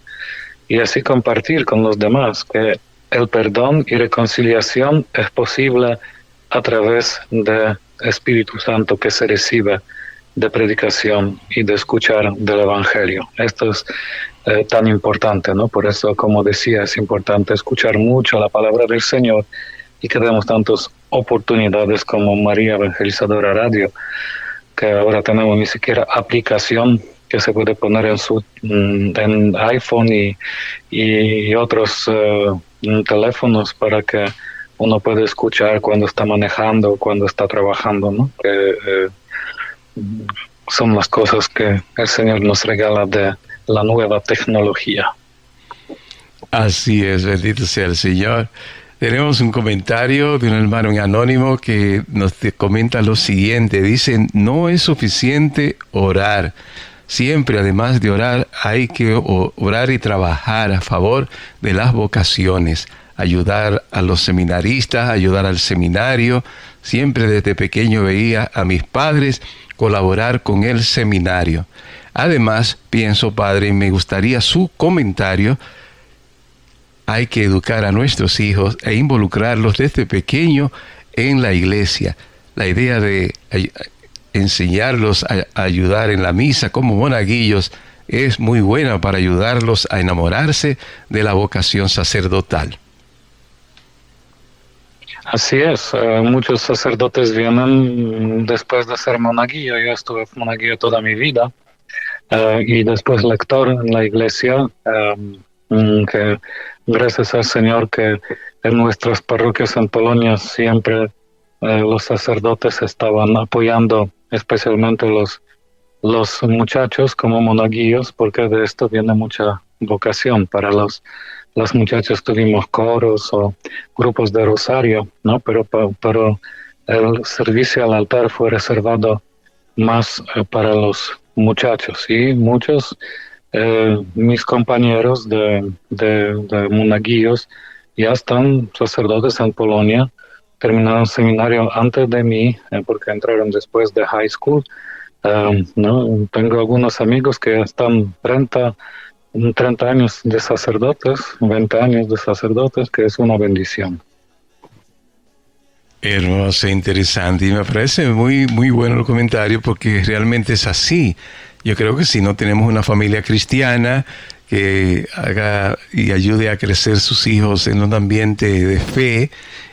y así compartir con los demás que el perdón y reconciliación es posible a través del Espíritu Santo que se recibe de predicación y de escuchar del Evangelio. Esto es tan importante, ¿no? Por eso, como decía, es importante escuchar mucho la palabra del Señor y que demos tantas oportunidades como María Evangelizadora Radio, que ahora tenemos ni siquiera aplicación que se puede poner en iPhone y otros teléfonos para que uno pueda escuchar cuando está manejando, cuando está trabajando, ¿no? Son las cosas que el Señor nos regala de la nueva tecnología. Así es, bendito sea el Señor. Tenemos un comentario de un hermano en anónimo que nos comenta lo siguiente. Dice: no es suficiente orar. Siempre, además de orar, hay que orar y trabajar a favor de las vocaciones. Ayudar a los seminaristas, ayudar al seminario. Siempre desde pequeño veía a mis padres colaborar con el seminario. Además, pienso, Padre, me gustaría su comentario. Hay que educar a nuestros hijos e involucrarlos desde pequeño en la iglesia. La idea de enseñarlos a ayudar en la misa como monaguillos es muy buena para ayudarlos a enamorarse de la vocación sacerdotal. Así es, muchos sacerdotes vienen después de ser monaguillo. Yo estuve monaguillo toda mi vida, y después lector en la iglesia, que gracias al Señor que en nuestras parroquias en Polonia siempre los sacerdotes estaban apoyando especialmente los muchachos como monaguillos, porque de esto viene mucha vocación. Para los muchachos tuvimos coros o grupos de rosario, ¿no? Pero el servicio al altar fue reservado más para los muchachos, y muchos mis compañeros de monaguillos ya están sacerdotes en Polonia, terminaron seminario antes de mí, porque entraron después de high school. ¿No? Tengo algunos amigos que están 30 años de sacerdotes, 20 años de sacerdotes, que es una bendición. Hermoso, interesante, y me parece muy, muy bueno el comentario, porque realmente es así. Yo creo que si no tenemos una familia cristiana que haga y ayude a crecer sus hijos en un ambiente de fe,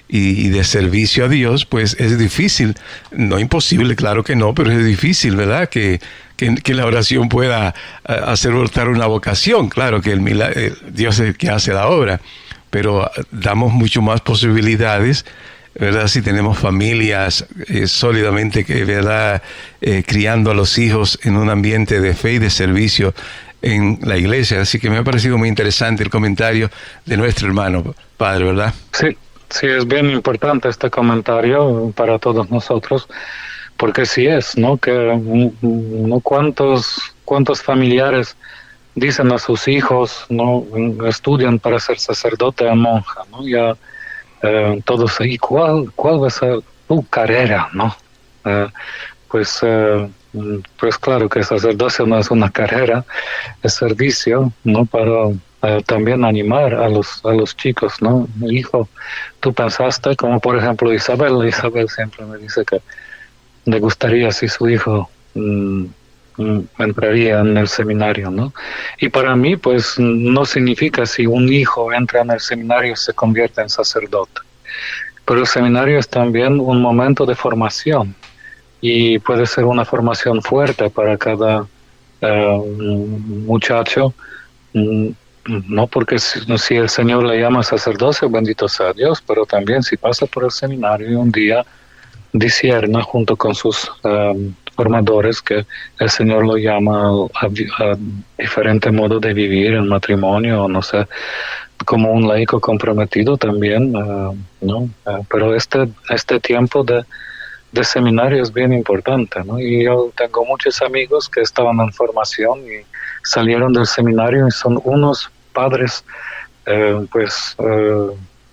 y de servicio a Dios, pues es difícil, no imposible, claro que no, pero es difícil, ¿verdad? Que la oración pueda hacer brotar una vocación. Claro que Dios es el que hace la obra, pero damos mucho más posibilidades, ¿verdad? Si tenemos familias sólidamente que, ¿verdad? Criando a los hijos en un ambiente de fe y de servicio en la iglesia. Así que me ha parecido muy interesante el comentario de nuestro hermano, padre, ¿verdad? Sí, sí, es bien importante este comentario para todos nosotros, porque sí es, ¿no? Que no cuántos familiares dicen a sus hijos, ¿no? Estudian para ser sacerdote o monja, ¿no? Ya todos ahí, ¿cuál va a ser tu carrera, ¿no? Eh, pues claro que el sacerdocio no es una carrera, es servicio, ¿no? Para también animar a los chicos, ¿no? Mi hijo, tú pensaste, como por ejemplo Isabel siempre me dice que le gustaría si su hijo entraría en el seminario, ¿no? Y para mí, pues no significa si un hijo entra en el seminario se convierte en sacerdote, pero el seminario es también un momento de formación y puede ser una formación fuerte para cada muchacho, mm, no porque si el Señor le llama sacerdocio, bendito sea Dios, pero también si pasa por el seminario y un día discierna junto con sus formadores que el Señor lo llama a diferente modo de vivir en matrimonio, no sé, como un laico comprometido también, ¿no? Pero este tiempo de seminario es bien importante, ¿no? Y yo tengo muchos amigos que estaban en formación y salieron del seminario y son unos padres,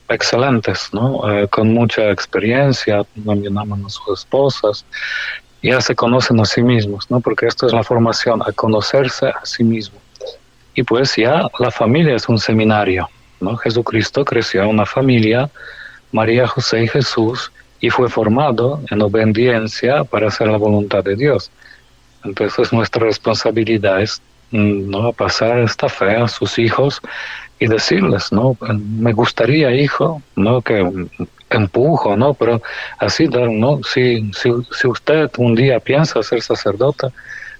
excelentes, ¿no? Con mucha experiencia, también aman a sus esposas, ya se conocen a sí mismos, ¿no? Porque esto es la formación, a conocerse a sí mismo. Y pues ya la familia es un seminario, ¿no? Jesucristo creció en una familia, María, José y Jesús, y fue formado en obediencia para hacer la voluntad de Dios. Entonces nuestra responsabilidad es, ¿no? Pasar esta fe a sus hijos y decirles, ¿no? Me gustaría, hijo, ¿no? Que empujo, ¿no? Pero así, ¿no? Si usted un día piensa ser sacerdote,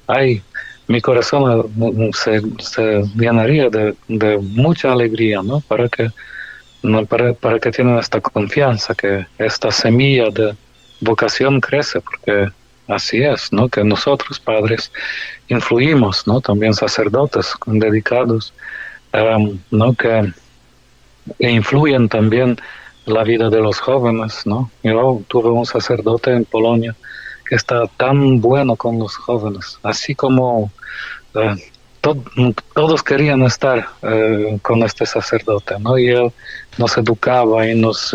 ay, mi corazón se llenaría de mucha alegría, ¿no? Para que tengan esta confianza, que esta semilla de vocación crece, porque así es, ¿no? Que nosotros, padres, influimos, ¿no? También sacerdotes dedicados, ¿no? Que influyen también la vida de los jóvenes, ¿no? Yo tuve un sacerdote en Polonia que está tan bueno con los jóvenes, así como eh, todos querían estar con este sacerdote, ¿no? Y él nos educaba y nos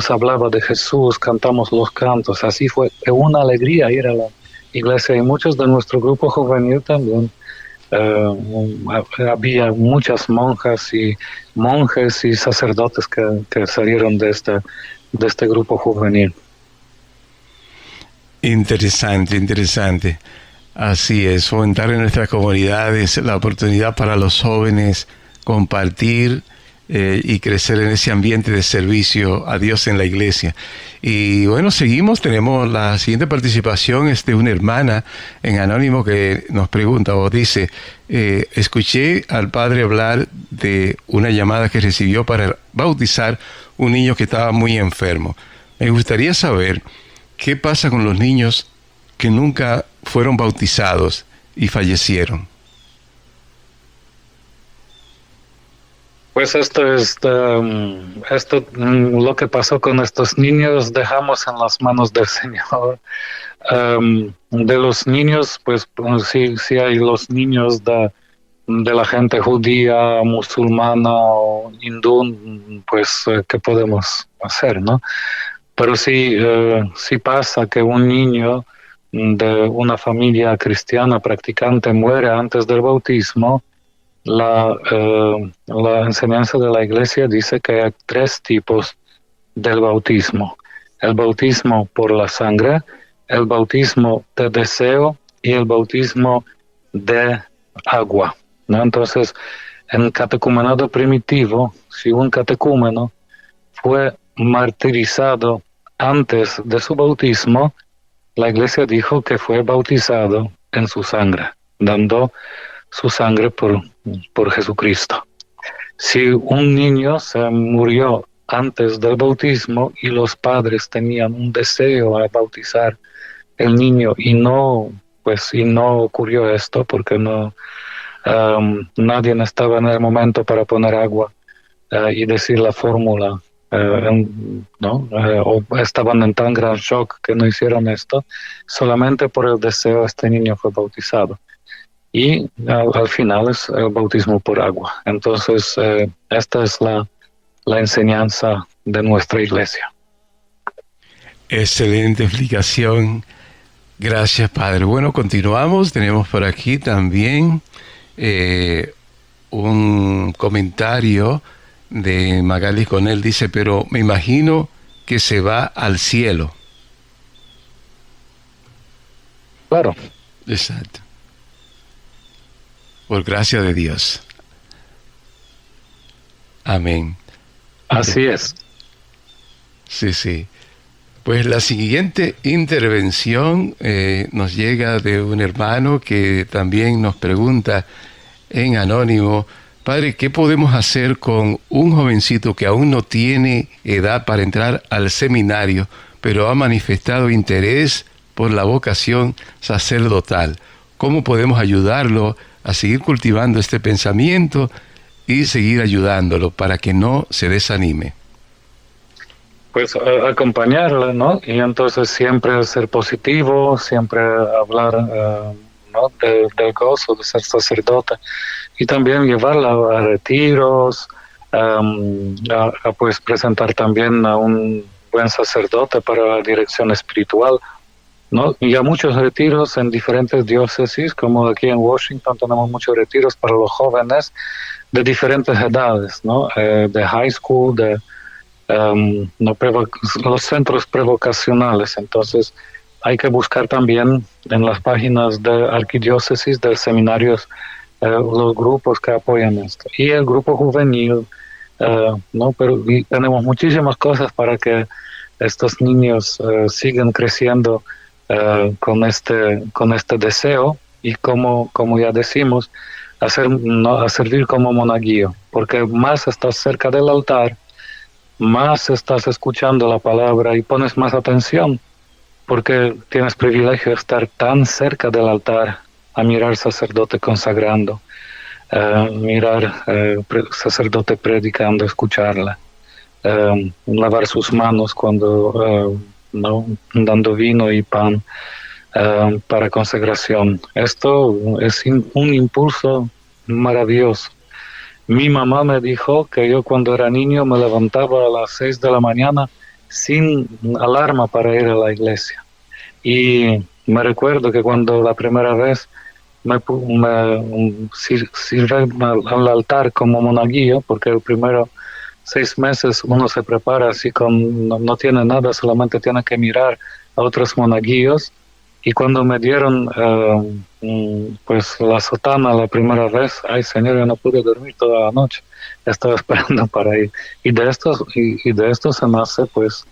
hablaba de Jesús, cantamos los cantos, así fue una alegría ir a la iglesia y muchos de nuestro grupo juvenil también. Había muchas monjas y monjes y sacerdotes que salieron de este grupo juvenil. Interesante, interesante. Así es, fomentar en nuestras comunidades la oportunidad para los jóvenes compartir y crecer en ese ambiente de servicio a Dios en la iglesia. Y bueno, seguimos, tenemos la siguiente participación, es de una hermana en Anónimo que nos pregunta o dice, escuché al padre hablar de una llamada que recibió para bautizar un niño que estaba muy enfermo. Me gustaría saber qué pasa con los niños que nunca fueron bautizados y fallecieron. Pues esto es lo que pasó con estos niños, dejamos en las manos del Señor. De los niños, pues sí hay los niños de la gente judía, musulmana o hindú, pues ¿qué podemos hacer, no? Pero sí pasa que un niño de una familia cristiana practicante muere antes del bautismo. La enseñanza de la iglesia dice que hay 3 tipos del bautismo: el bautismo por la sangre, el bautismo de deseo y el bautismo de agua, ¿no? Entonces, en catecumenado primitivo, si un catecúmeno fue martirizado antes de su bautismo, la Iglesia dijo que fue bautizado en su sangre, dando su sangre por Jesucristo. Si un niño se murió antes del bautismo y los padres tenían un deseo a bautizar el niño y no ocurrió esto porque nadie estaba en el momento para poner agua y decir la fórmula, o estaban en tan gran shock que no hicieron esto, solamente por el deseo este niño fue bautizado. Y al final es el bautismo por agua. Entonces, esta es la enseñanza de nuestra iglesia. Excelente explicación. Gracias, Padre. Bueno, continuamos. Tenemos por aquí también un comentario de Magali Conel. Dice, pero me imagino que se va al cielo. Claro. Exacto. Por gracia de Dios. Amén. Así es. Sí, sí. Pues la siguiente intervención nos llega de un hermano que también nos pregunta en anónimo, Padre, ¿qué podemos hacer con un jovencito que aún no tiene edad para entrar al seminario, pero ha manifestado interés por la vocación sacerdotal? ¿Cómo podemos ayudarlo a seguir cultivando este pensamiento y seguir ayudándolo para que no se desanime? Pues acompañarla, ¿no? Y entonces siempre ser positivo, siempre hablar, ¿no? del gozo de ser sacerdote y también llevarla a retiros, pues presentar también a un buen sacerdote para la dirección espiritual, ¿no? Y hay muchos retiros en diferentes diócesis, como aquí en Washington tenemos muchos retiros para los jóvenes de diferentes edades, ¿no? De high school, de los centros prevocacionales. Entonces hay que buscar también en las páginas de arquidiócesis, de seminarios, los grupos que apoyan esto. Y el grupo juvenil, ¿no? Pero tenemos muchísimas cosas para que estos niños sigan creciendo con este deseo y como ya decimos, a servir como monaguillo, porque más estás cerca del altar, más estás escuchando la palabra y pones más atención, porque tienes privilegio de estar tan cerca del altar, a mirar sacerdote consagrando, mirar sacerdote predicando, escucharla, lavar sus manos cuando ¿no? dando vino y pan para consagración. Esto es un impulso maravilloso. Mi mamá me dijo que yo cuando era niño me levantaba a las 6 de la mañana sin alarma para ir a la iglesia. Y me recuerdo que cuando la primera vez me sirve al altar como monaguillo, porque el primero 6 meses uno se prepara así no tiene nada, solamente tiene que mirar a otros monaguillos. Y cuando me dieron pues la sotana la primera vez, ay Señor, yo no pude dormir toda la noche, estaba esperando para ir. Y de esto se nace pues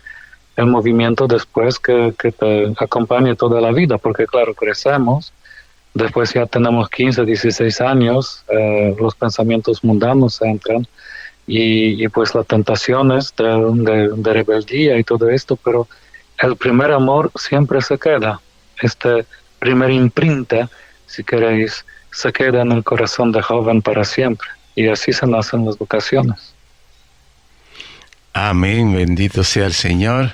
el movimiento después que te acompañe toda la vida, porque claro, crecemos, después ya tenemos 15, 16 años, los pensamientos mundanos entran y pues las tentaciones de rebeldía y todo esto, pero el primer amor siempre se queda. Este primer imprenta, si queréis, se queda en el corazón de joven para siempre. Y así se nacen las vocaciones. Amén, bendito sea el Señor.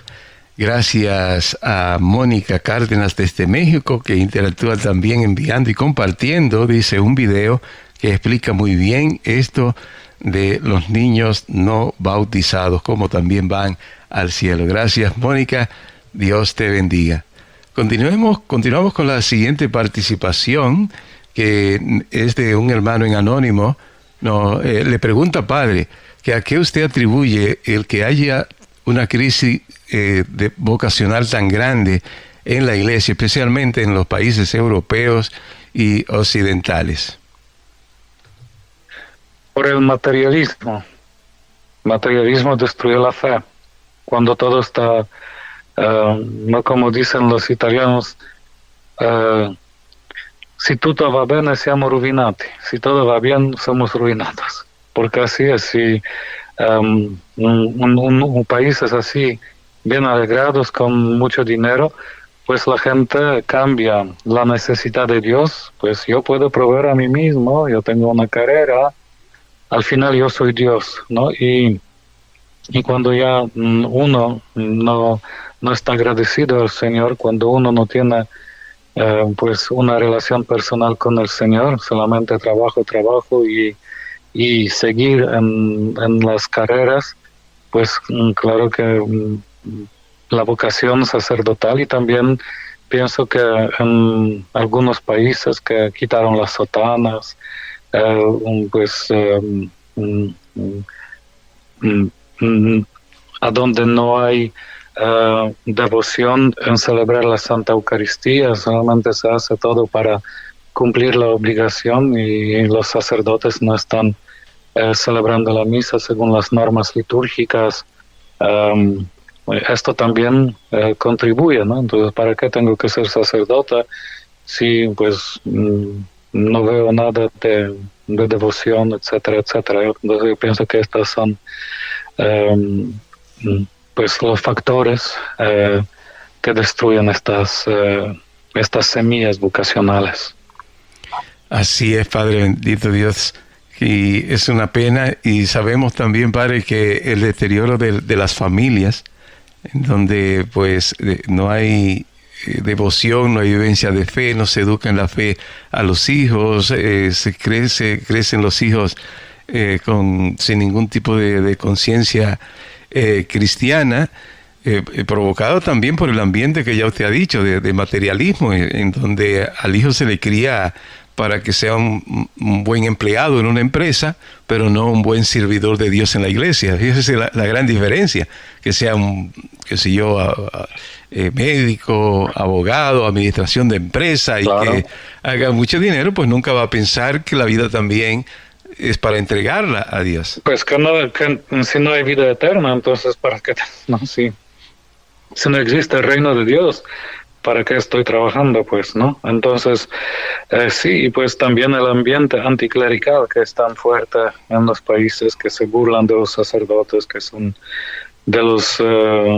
Gracias a Mónica Cárdenas desde México, que interactúa también enviando y compartiendo, dice, un video que explica muy bien esto de los niños no bautizados, como también van al cielo. Gracias, Mónica. Dios te bendiga. Continuamos con la siguiente participación, que es de un hermano en anónimo. Le pregunta, Padre, que a qué usted atribuye el que haya una crisis vocacional tan grande en la iglesia, especialmente en los países europeos y occidentales. Por el materialismo. El materialismo destruyó la fe. cuando todo está, no como dicen los italianos, si tutto va bene siamo rovinati, si todo va bien somos ruinados, porque así es, si un país es así, bien alegrados con mucho dinero, pues la gente cambia la necesidad de Dios, pues yo puedo proveer a mí mismo, yo tengo una carrera, al final yo soy Dios, ¿no? Y cuando ya uno no está agradecido al Señor, cuando uno no tiene pues una relación personal con el Señor, solamente trabajo y seguir en las carreras, pues claro que la vocación sacerdotal, y también pienso que en algunos países que quitaron las sotanas, pues a donde no hay devoción en celebrar la Santa Eucaristía, solamente se hace todo para cumplir la obligación y los sacerdotes no están celebrando la misa según las normas litúrgicas. Esto también contribuye, ¿no? Entonces, ¿para qué tengo que ser sacerdote si pues no veo nada de devoción, etcétera, etcétera? Entonces yo pienso que estas son pues los factores que destruyen estas semillas vocacionales. Así es, Padre, bendito Dios. Y es una pena, y sabemos también, Padre, que el deterioro de las familias, en donde pues no hay devoción, no hay vivencia de fe, no se educa en la fe a los hijos, crecen los hijos sin ningún tipo de conciencia cristiana, provocado también por el ambiente que ya usted ha dicho, de materialismo, en donde al hijo se le cría para que sea un buen empleado en una empresa, pero no un buen servidor de Dios en la iglesia. Esa es la gran diferencia, que sea médico, abogado, administración de empresa, y claro, que haga mucho dinero, pues nunca va a pensar que la vida también es para entregarla a Dios. Pues que si no hay vida eterna, entonces ¿para qué? No, si no existe el reino de Dios, ¿para qué estoy trabajando? Pues, ¿no? Entonces, sí, y pues también el ambiente anticlerical que es tan fuerte en los países que se burlan de los sacerdotes, que son de los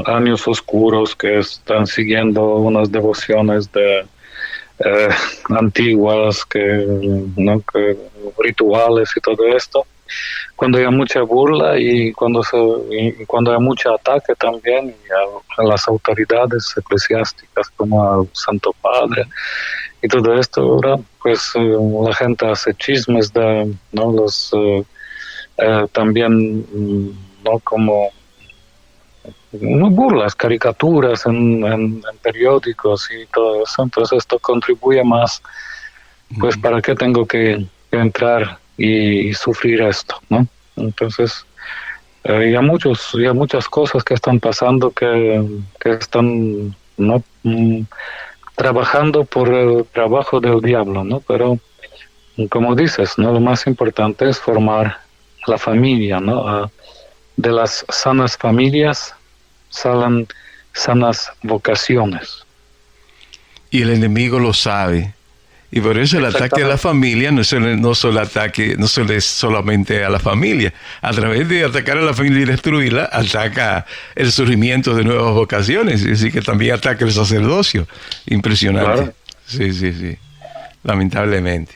años oscuros, que están siguiendo unas devociones antiguas, que rituales y todo esto. Cuando hay mucha burla y cuando hay mucho ataque también a las autoridades eclesiásticas como al Santo Padre y todo esto, ahora pues la gente hace chismes de los también como burlas, caricaturas en periódicos y todo eso. Entonces esto contribuye más, pues ¿para qué tengo que entrar y sufrir esto, ¿no? Entonces, hay muchas cosas que están pasando que están trabajando por el trabajo del diablo, ¿no? Pero, como dices, ¿no? Lo más importante es formar la familia, ¿no? De las sanas familias salen sanas vocaciones. Y el enemigo lo sabe. Y por eso el ataque a la familia no es solamente a la familia. A través de atacar a la familia y destruirla, ataca el surgimiento de nuevas vocaciones. Es decir, que también ataca el sacerdocio. Impresionante. Claro. Sí. Lamentablemente.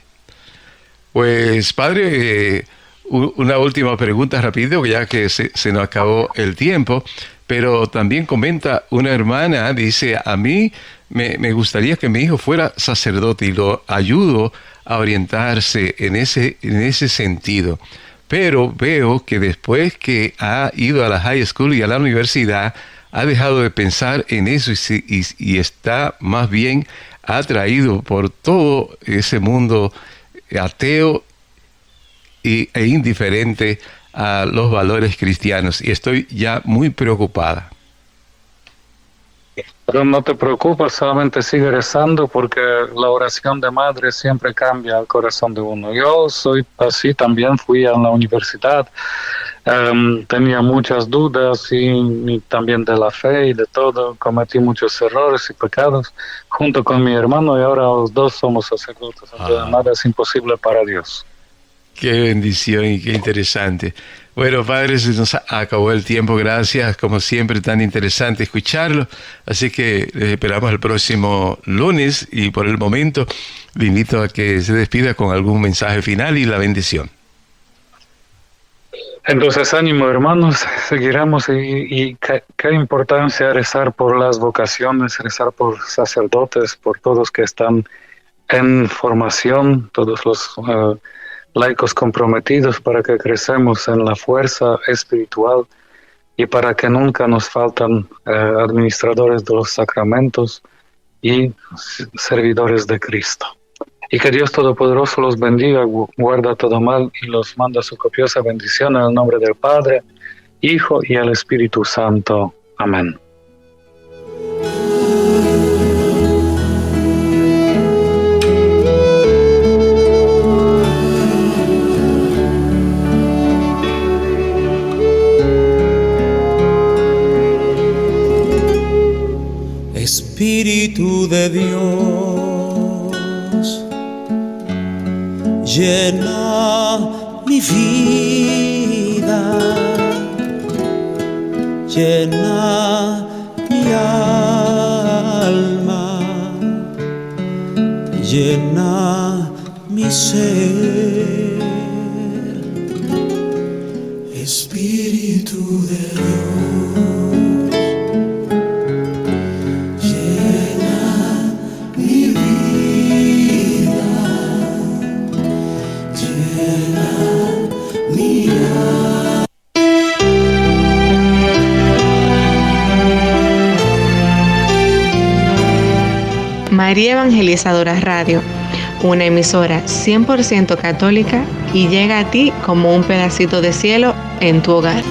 Pues, Padre, una última pregunta rápido, ya que se nos acabó el tiempo. Pero también comenta una hermana, dice, a mí me gustaría que mi hijo fuera sacerdote y lo ayudo a orientarse en ese sentido. Pero veo que después que ha ido a la high school y a la universidad, ha dejado de pensar en eso y está más bien atraído por todo ese mundo ateo e indiferente a los valores cristianos, y estoy ya muy preocupada. Pero no te preocupes, solamente sigue rezando, porque la oración de madre siempre cambia el corazón de uno. Yo soy así, también fui a la universidad Tenía muchas dudas y también de la fe y de todo. Cometí muchos errores y pecados junto con mi hermano, y ahora los dos somos sacerdotes. Entonces nada es imposible para Dios. Qué bendición y qué interesante. Bueno, padre, se nos acabó el tiempo. Gracias, como siempre, tan interesante escucharlo. Así que les esperamos el próximo lunes, y por el momento le invito a que se despida con algún mensaje final y la bendición. Entonces, ánimo, hermanos, seguiremos, y qué importancia rezar por las vocaciones, rezar por sacerdotes, por todos que están en formación, todos los laicos comprometidos, para que crecemos en la fuerza espiritual y para que nunca nos faltan administradores de los sacramentos y servidores de Cristo. Y que Dios Todopoderoso los bendiga, guarda todo mal y los manda su copiosa bendición en el nombre del Padre, Hijo y el Espíritu Santo. Amén. Espíritu de Dios, llena mi vida, llena mi alma, llena mi ser. Espíritu de Dios, llena mi vida, llena mi alma. María Evangelizadora Radio, una emisora 100% católica, y llega a ti como un pedacito de cielo en tu hogar.